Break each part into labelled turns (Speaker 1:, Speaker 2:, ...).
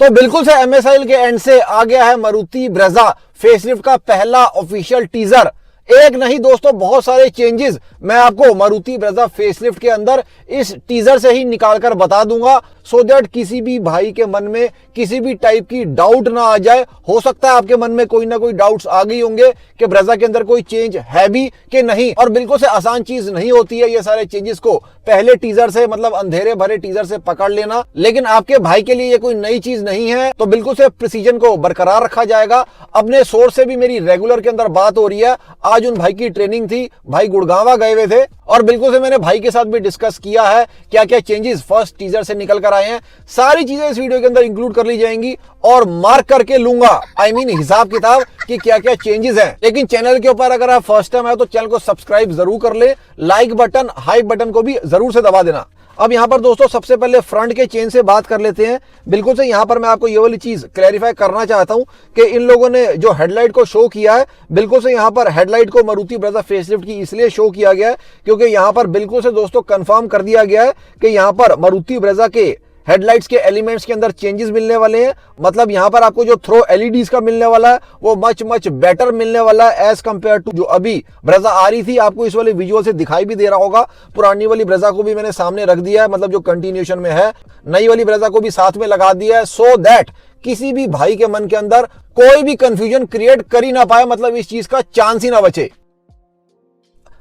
Speaker 1: तो बिल्कुल से MSIL के एंड से आ गया है मारुति ब्रेजा फेसलिफ्ट का पहला ऑफिशियल टीजर। एक नहीं दोस्तों, बहुत सारे चेंजेस मैं आपको मारुति ब्रेजा फेसलिफ्ट के अंदर इस टीजर से ही निकालकर बता दूंगा, सो दैट किसी भी भाई के मन में किसी भी टाइप की डाउट ना आ जाए। हो सकता है आपके मन में कोई ना कोई डाउट्स आ गई होंगे कि ब्रेजा के अंदर कोई चेंज है भी कि नहीं, और बिल्कुल से आसान चीज नहीं होती है ये सारे चेंजेस को पहले टीजर से, मतलब अंधेरे भरे टीजर से पकड़ लेना। लेकिन आपके भाई के लिए ये कोई नई चीज नहीं है, तो बिल्कुल से प्रिसीजन को बरकरार रखा जाएगा। अपने सोर्स से भी मेरी रेगुलर के अंदर बात हो रही है। आज उन भाई की ट्रेनिंग थी, भाई गुड़गांवा गए हुए थे, और बिल्कुल से मैंने भाई के साथ भी डिस्कस किया है क्या क्या चेंजेस फर्स्ट टीजर से निकल कर आए हैं। सारी चीजें इस वीडियो के अंदर इंक्लूड कर ली जाएंगी और मार्क करके लूंगा, हिसाब किताब कि क्या क्या चेंजेस हैं। लेकिन चैनल के ऊपर अगर आप फर्स्ट टाइम आए तो चैनल को सब्सक्राइब जरूर कर ले, लाइक बटन, हाइप बटन को भी जरूर से दबा देना। अब यहां पर दोस्तों सबसे पहले फ्रंट के चेंज से बात कर लेते हैं। बिल्कुल से यहां पर मैं आपको ये वाली चीज क्लैरिफाई करना चाहता हूं कि इन लोगों ने जो हेडलाइट को शो किया है, बिल्कुल से यहां पर हेडलाइट को मारुति ब्रेजा फेसलिफ्ट की इसलिए शो किया गया है क्योंकि यहां पर बिल्कुल से दोस्तों कंफर्म कर दिया गया है कि यहां पर मारुति ब्रेजा के हेडलाइट्स के एलिमेंट्स के अंदर चेंजेस मिलने वाले हैं। मतलब यहां पर आपको जो थ्रो एलईडीज का मिलने वाला है वो मच बेटर मिलने वाला है एज कंपेयर टू जो अभी ब्रेजा आ रही थी। आपको इस वाले विजुअल से दिखाई भी दे रहा होगा। पुरानी वाली ब्रेजा को भी मैंने सामने रख दिया है, मतलब जो कंटिन्यूएशन में है। नई वाली ब्रेजा को भी साथ में लगा दिया है, सो दैट किसी भी भाई के मन के अंदर कोई भी कंफ्यूजन क्रिएट कर ही ना पाए, मतलब इस चीज का चांस ही ना बचे।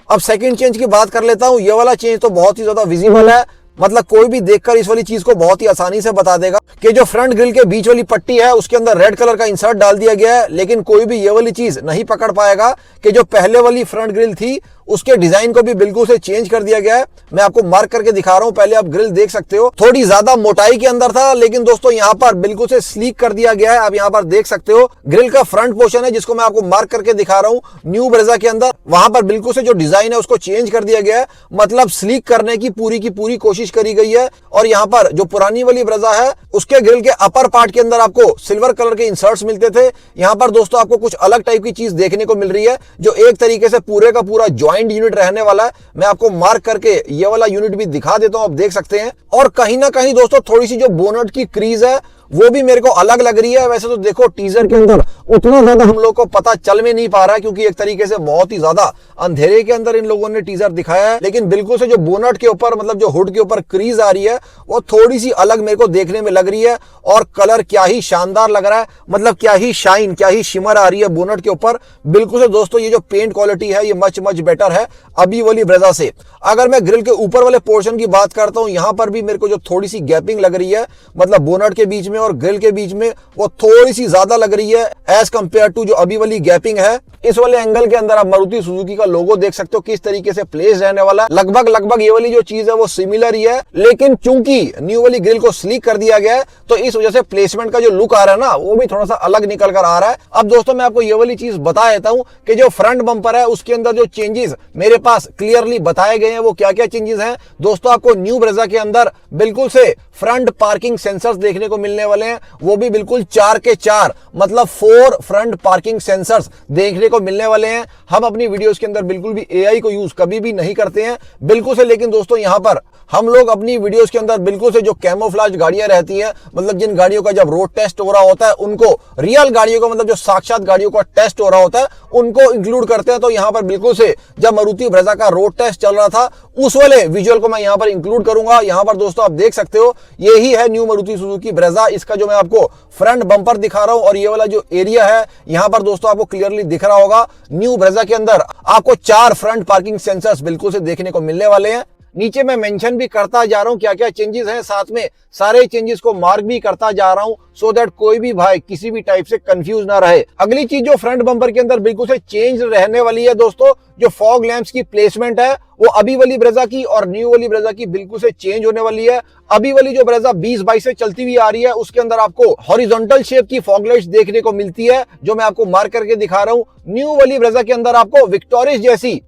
Speaker 1: अब सेकंड चेंज की बात कर लेता हूं। ये वाला चेंज तो बहुत ही ज्यादा विजिबल है, मतलब कोई भी देखकर इस वाली चीज को बहुत ही आसानी से बता देगा कि जो फ्रंट ग्रिल के बीच वाली पट्टी है उसके अंदर रेड कलर का इंसर्ट डाल दिया गया है। लेकिन कोई भी ये वाली चीज नहीं पकड़ पाएगा कि जो पहले वाली फ्रंट ग्रिल थी उसके डिजाइन को भी बिल्कुल से चेंज कर दिया गया है। मैं आपको मार्क करके दिखा रहा हूं, पहले आप ग्रिल देख सकते हो, थोड़ी ज्यादा मोटाई के अंदर था, लेकिन दोस्तों यहां पर बिल्कुल से स्लीक कर दिया गया है। आप यहां पर देख सकते हो ग्रिल का फ्रंट पोर्शन है जिसको मैं आपको मार्क करके दिखा रहा हूं न्यू ब्रेजा के अंदर, वहां पर बिल्कुल से जो डिजाइन है उसको चेंज कर दिया गया है, मतलब स्लीक करने की पूरी कोशिश करी गई है। और यहां पर जो पुरानी वाली ब्रेजा है उसके ग्रिल के अपर पार्ट के अंदर आपको सिल्वर कलर के इंसर्ट्स मिलते थे। यहां पर दोस्तों आपको कुछ अलग टाइप की चीज देखने को मिल रही है जो एक तरीके से पूरे का पूरा ज्वाइंट यूनिट रहने वाला है। मैं आपको मार्क करके ये वाला यूनिट भी दिखा देता हूं, आप देख सकते हैं। और कहीं ना कहीं दोस्तों थोड़ी सी जो बोनट की क्रीज है वो भी मेरे को अलग लग रही है। वैसे तो देखो टीजर के अंदर उतना ज्यादा हम लोग को पता चल में नहीं पा रहा है क्योंकि एक तरीके से बहुत ही ज्यादा अंधेरे के अंदर इन लोगों ने टीजर दिखाया है, लेकिन बिल्कुल से जो बोनट के ऊपर, मतलब जो हुड के ऊपर क्रीज आ रही है वो थोड़ी सी अलग मेरे को देखने में लग रही है। और कलर क्या ही शानदार लग रहा है, मतलब क्या ही शाइन, क्या ही शिमर आ रही है बोनट के ऊपर। बिल्कुल से दोस्तों ये जो पेंट क्वालिटी है ये मच बेटर है अभी वाली ब्रेजा से। अगर मैं ग्रिल के ऊपर वाले पोर्शन की बात करता हूं, यहां पर भी मेरे को जो थोड़ी सी गैपिंग लग रही है, मतलब बोनट के बीच में और ग्रिल के बीच में, वो थोड़ी सी ज्यादा लग रही है एज कंपेयर टू जो अभी वाली गैपिंग है। इस वाले एंगल के अंदर आप मारुति सुजुकी का लोगो देख सकते हो किस तरीके से प्लेस रहने वाला है। लगभग ये वाली जो चीज है वो सिमिलर ही है, लेकिन चूंकि न्यू वाली ग्रिल को स्लीक कर दिया गया है तो इस वजह से प्लेसमेंट का जो लुक आ रहा है ना वो भी थोड़ा सा अलग निकल कर आ रहा है। अब दोस्तों मैं आपको ये वाली चीज बता देता हूं कि जो फ्रंट बम्पर है उसके अंदर जो चेंजेस मेरे पास क्लियरली बताए गए हैं वो क्या क्या चेंजेस हैं। दोस्तों आपको न्यू ब्रेजा के अंदर बिल्कुल से फ्रंट पार्किंग सेंसर्स देखने को मिलने वाले हैं, वो भी बिल्कुल 4 के 4, मतलब 4 फ्रंट पार्किंग सेंसर्स देखने को मिलने वाले हैं। हम अपनी वीडियोस के अंदर बिल्कुल भी एआई को यूज कभी भी नहीं करते हैं, बिल्कुल से। लेकिन दोस्तों यहां पर हम लोग अपनी वीडियोस के अंदर बिल्कुल से जो कैमोफ्लेज गाड़ियां रहती हैं, मतलब जिन गाड़ियों का जब रोड टेस्ट हो रहा होता है उनको, रियल गाड़ियों का मतलब जो साक्षात गाड़ियों का टेस्ट हो रहा होता है उनको इंक्लूड करते हैं। तो यहां पर बिल्कुल से जब मारुति ब्रेजा का रोड टेस्ट चल रहा था उस वाले विजुअल को मैं यहां पर इंक्लूड करूंगा। यहां पर दोस्तों आप देख सकते हो यही है न्यू मारुति सुजुकी ब्रेजा। इसका जो मैं आपको फ्रंट बम्पर दिखा रहा हूं और ये वाला जो एरिया है यहां पर दोस्तों आपको क्लियरली दिख रहा होगा। न्यू ब्रेजा के अंदर आपको 4 फ्रंट पार्किंग सेंसर्स बिल्कुल से देखने को मिलने वाले हैं। नीचे मैं मेंशन भी करता जा रहा हूं क्या क्या चेंजेस हैं, साथ में सारे चेंजेस को मार्क भी करता जा रहा हूं सो दैट कोई भी भाई किसी भी टाइप से कंफ्यूज ना रहे। अगली चीज जो फ्रंट बम्पर के अंदर बिल्कुल से चेंज रहने वाली है दोस्तों, जो फॉग लैंप्स की प्लेसमेंट है वो अभी वाली ब्रेजा की और न्यू वाली ब्रेजा की बिल्कुल से चेंज होने वाली है। अभी वाली जो ब्रेजा 2022 से चलती हुई आ रही है उसके अंदर आपको हॉरिजॉन्टल शेप की फॉग लाइट्स देखने को मिलती है, जो मैं आपको मार्क करके दिखा रहा हूं। न्यू वाली ब्रेजा के अंदर आपको विक्टोरिस जैसी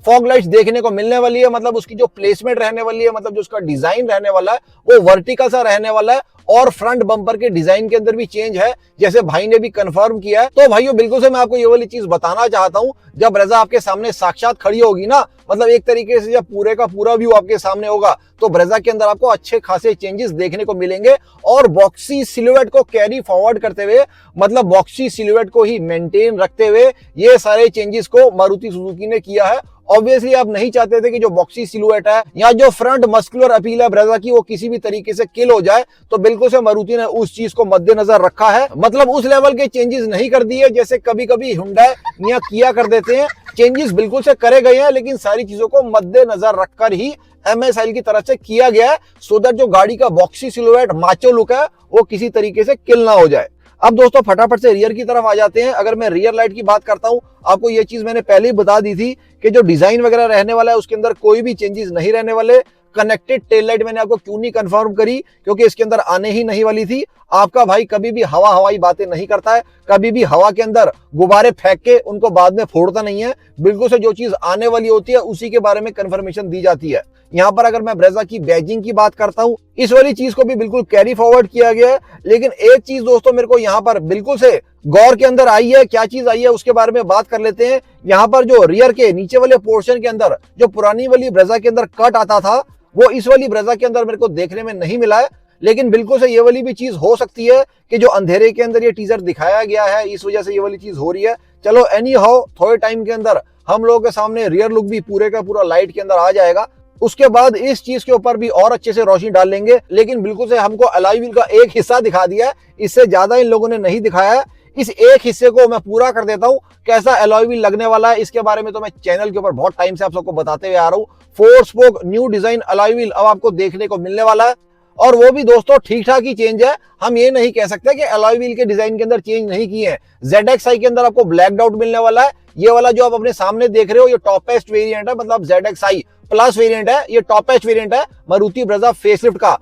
Speaker 1: फॉग लाइट्स देखने को मिलने वाली है, मतलब उसकी जो प्लेसमेंट रहने वाली है, मतलब जो उसका डिजाइन रहने वाला है वो वर्टिकल सा रहने वाला है। और फ्रंट बम्पर के डिजाइन के अंदर भी चेंज है, जैसे भाई ने भी कंफर्म किया है। तो भाइयों बिल्कुल से मैं आपको ये वाली चीज बताना चाहता हूं, जब ब्रेजा आपके सामने साक्षात खड़ी होगी ना, मतलब एक तरीके से जब पूरे का पूरा व्यू आपके सामने होगा, तो ब्रेजा के अंदर आपको अच्छे खासे चेंजेस देखने को मिलेंगे। और बॉक्सी सिलुएट को कैरी फॉरवर्ड करते हुए, मतलब बॉक्सी सिलुएट को ही मेंटेन रखते हुए ये सारे चेंजेस को मारुति सुजुकी ने किया है। ऑब्वियसली आप नहीं चाहते थे कि जो बॉक्सी सिलुएट है या जो फ्रंट मस्कुलर अपील है ब्रेजा की वो किसी भी तरीके से किल हो जाए, तो बिल्कुल से मारुति ने उस चीज को मद्देनजर रखा है, मतलब उस लेवल के चेंजेस नहीं कर दिए जैसे कभी कभी हुंडई या किया कर देते हैं। चेंजेस बिल्कुल से करे गए हैं, लेकिन सारी चीजों को मद्देनजर रखकर ही MSIL की तरफ से किया गया है, सो दैट जो गाड़ी का बॉक्सी सिलुएट माचो लुक है वो किसी तरीके से किल ना हो जाए। अब दोस्तों फटाफट से रियर की तरफ आ जाते हैं। अगर मैं रियर लाइट की बात करता हूं, आपको ये चीज मैंने पहले ही बता दी थी कि जो डिजाइन वगैरह रहने वाला है उसके अंदर कोई भी चेंजेस नहीं रहने वाले। कनेक्टेड टेल लाइट मैंने आपको क्यों नहीं कंफर्म करी, क्योंकि इसके अंदर आने ही नहीं वाली थी। आपका भाई कभी भी हवाई बातें नहीं करता है, कभी भी हवा के अंदर गुब्बारे फेंक के उनको बाद में फोड़ता नहीं है। बिल्कुल से जो चीज आने वाली होती है उसी के बारे में कंफर्मेशन दी जाती है। यहाँ पर अगर मैं ब्रेजा की बैजिंग की बात करता हूँ, इस वाली चीज को भी बिल्कुल कैरी फॉरवर्ड किया गया है। लेकिन एक चीज दोस्तों मेरे को यहाँ पर बिल्कुल से गौर के अंदर आई है, क्या चीज आई है उसके बारे में बात कर लेते हैं। यहाँ पर जो रियर के नीचे वाले पोर्शन के अंदर जो पुरानी वाली ब्रेजा के अंदर कट आता था, वो इस वाली ब्रेजा के अंदर मेरे को देखने में नहीं मिला है। लेकिन बिल्कुल से ये वाली भी चीज हो सकती है कि जो अंधेरे के अंदर ये टीजर दिखाया गया है इस वजह से ये वाली चीज हो रही है। चलो एनी हाउ, थोड़े टाइम के अंदर हम लोगों के सामने रियर लुक भी पूरे का पूरा लाइट के अंदर आ जाएगा। उसके बाद इस चीज के ऊपर भी और अच्छे से रोशनी डाल लेंगे। लेकिन बिल्कुल से हमको अलॉय व्हील का एक हिस्सा दिखा दिया है, इससे ज्यादा इन लोगों ने नहीं दिखाया है। इस एक हिस्से को मैं पूरा कर देता हूं, कैसा अलॉय व्हील लगने वाला है इसके बारे में तो मैं चैनल के ऊपर बहुत टाइम से आप सबको बताते हुए आ रहा हूं। 4 spoke new design alloy wheel अब आपको देखने को मिलने वाला है, और वो भी दोस्तों ठीक ठाक ही चेंज है। हम ये नहीं कह सकते कि अलॉय व्हील के डिजाइन के अंदर चेंज नहीं किए हैं। ZXi के अंदर आपको ब्लैक आउट मिलने वाला है। ये वाला जो आप अपने सामने देख रहे हो ये टॉपेस्ट वेरिएंट है, मतलब ZXi प्लस वेरिएंट है, ये टॉपेस्ट वेरिएंट है मारुति ब्रेजा फेसलिफ्ट का।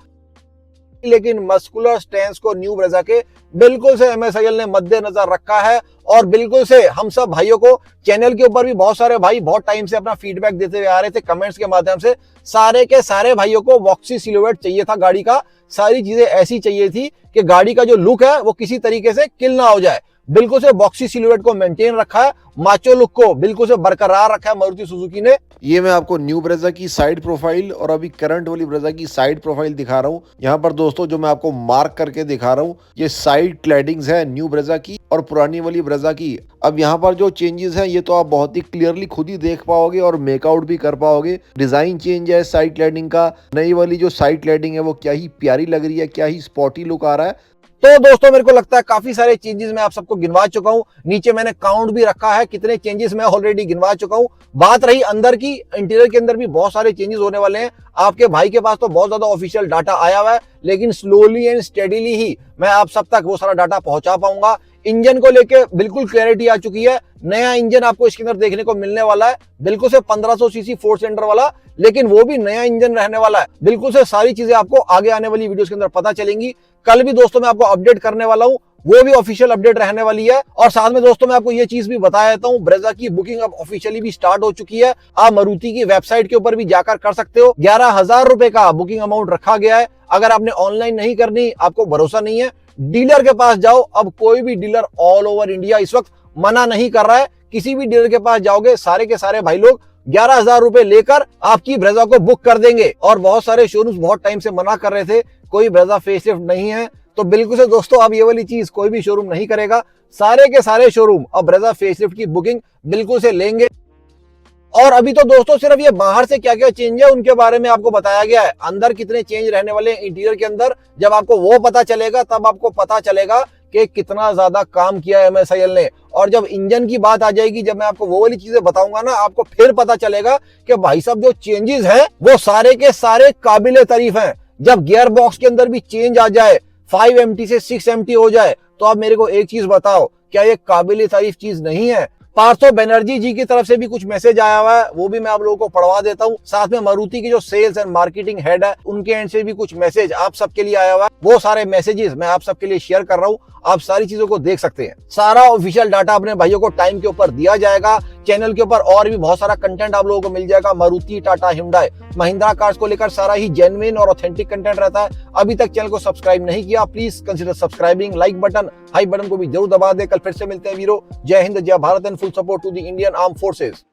Speaker 1: लेकिन मस्कुलर स्टैंस को न्यू ब्रेजा के बिल्कुल से MSIL ने मद्देनजर रखा है। और बिल्कुल से हम सब भाइयों को चैनल के ऊपर भी बहुत सारे भाई बहुत टाइम से अपना फीडबैक देते हुए आ रहे थे कमेंट्स के माध्यम से। सारे के सारे भाइयों को बॉक्सी सिलुएट चाहिए था गाड़ी का, सारी चीजें ऐसी चाहिए थी कि गाड़ी का जो लुक है वो किसी तरीके से किल ना हो जाए। बिल्कुल से बॉक्सी सिलुएट को मेंटेन रखा है, माचो लुक को बिल्कुल से बरकरार रखा है मारुति सुजुकी ने।
Speaker 2: ये मैं आपको न्यू ब्रेजा की साइड प्रोफाइल और अभी करंट वाली ब्रेजा की साइड प्रोफाइल दिखा रहा हूँ। यहाँ पर दोस्तों जो मैं आपको मार्क करके दिखा रहा हूँ ये साइड क्लैडिंग्स है न्यू ब्रेजा की और पुरानी वाली ब्रेजा की। अब यहाँ पर जो चेंजेस हैं ये तो आप बहुत ही क्लियरली खुद ही देख पाओगे और मेकआउट भी कर पाओगे। डिजाइन चेंज है साइड क्लैडिंग का, नई वाली जो साइड क्लैडिंग है वो क्या ही प्यारी लग रही है, क्या ही स्पॉटी लुक आ रहा है।
Speaker 1: तो दोस्तों मेरे को लगता है काफी सारे चेंजेस मैं आप सबको गिनवा चुका हूं। नीचे मैंने काउंट भी रखा है कितने चेंजेस मैं ऑलरेडी गिनवा चुका हूं। बात रही अंदर की, इंटीरियर के अंदर भी बहुत सारे चेंजेस होने वाले हैं। आपके भाई के पास तो बहुत ज्यादा ऑफिशियल डाटा आया हुआ है, लेकिन स्लोली एंड स्टेडीली ही मैं आप सब तक वो सारा डाटा पहुंचा पाऊंगा। इंजन को लेके बिल्कुल क्लैरिटी आ चुकी है। नया इंजन आपको इसके अंदर देखने को मिलने वाला है, बिल्कुल से 1500 सीसी 4 सिलेंडर वाला, लेकिन वो भी नया इंजन रहने वाला है। बिल्कुल से सारी चीजें आपको आगे आने वाली वीडियोस के अंदर पता चलेंगी। कल भी दोस्तों मैं आपको अपडेट करने वाला हूं, वो भी ऑफिशियल अपडेट रहने वाली है। और साथ में दोस्तों मैं आपको ये चीज भी बता देता हूं, ब्रेजा की बुकिंग अब ऑफिशियली भी स्टार्ट हो चुकी है। आप मारुति की वेबसाइट के ऊपर भी जाकर कर सकते हो। 11,000 रुपए का बुकिंग अमाउंट रखा गया है। अगर आपने ऑनलाइन नहीं करनी, आपको भरोसा नहीं है, डीलर के पास जाओ। अब कोई भी डीलर ऑल ओवर इंडिया इस वक्त मना नहीं कर रहा है। किसी भी डीलर के पास जाओगे सारे के सारे भाई लोग 11,000 रुपए लेकर आपकी ब्रेजा को बुक कर देंगे। और बहुत सारे शोरूम्स बहुत टाइम से मना कर रहे थे कोई ब्रेजा फेसलिफ्ट नहीं है, तो बिल्कुल से दोस्तों अब ये वाली चीज कोई भी शोरूम नहीं करेगा। सारे के सारे शोरूम अब ब्रेजा फेसलिफ्ट की बुकिंग बिल्कुल से लेंगे। और अभी तो दोस्तों सिर्फ ये बाहर से क्या क्या चेंज है उनके बारे में आपको बताया गया है। अंदर कितने चेंज रहने वाले हैं इंटीरियर के अंदर, जब आपको वो पता चलेगा तब आपको पता चलेगा कि कितना ज्यादा काम किया है MSIL ने। और जब इंजन की बात आ जाएगी, जब मैं आपको वो वाली चीजें बताऊंगा ना, आपको फिर पता चलेगा कि भाई साहब जो चेंजेस हैं वो सारे के सारे काबिले तारीफ हैं। जब गियर बॉक्स के अंदर भी चेंज आ जाए, 5 MT से 6 MT हो जाए, तो आप मेरे को एक चीज बताओ, क्या ये काबिले तारीफ चीज नहीं है? पार्थो बनर्जी जी की तरफ से भी कुछ मैसेज आया हुआ है, वो भी मैं आप लोगों को पढ़वा देता हूँ। साथ में मारुति की जो सेल्स एंड मार्केटिंग हेड है उनके एंड से भी कुछ मैसेज आप सबके लिए आया हुआ है। वो सारे मैसेजेस मैं आप सबके लिए शेयर कर रहा हूँ, आप सारी चीजों को देख सकते हैं। सारा ऑफिशियल डाटा अपने भाइयों को टाइम के ऊपर दिया जाएगा चैनल के ऊपर और भी बहुत सारा कंटेंट आप लोगों को मिल जाएगा। मारुति, टाटा, hyundai, महिंद्रा कार्स को लेकर सारा ही जेन्युइन और ऑथेंटिक कंटेंट रहता है। अभी तक चैनल को सब्सक्राइब नहीं किया, please consider subscribing. Like button, high button को भी जरूर दबा दे। कल फिर से मिलते हैं वीरो। जय हिंद, जय Bharat and full support to the Indian arm forces.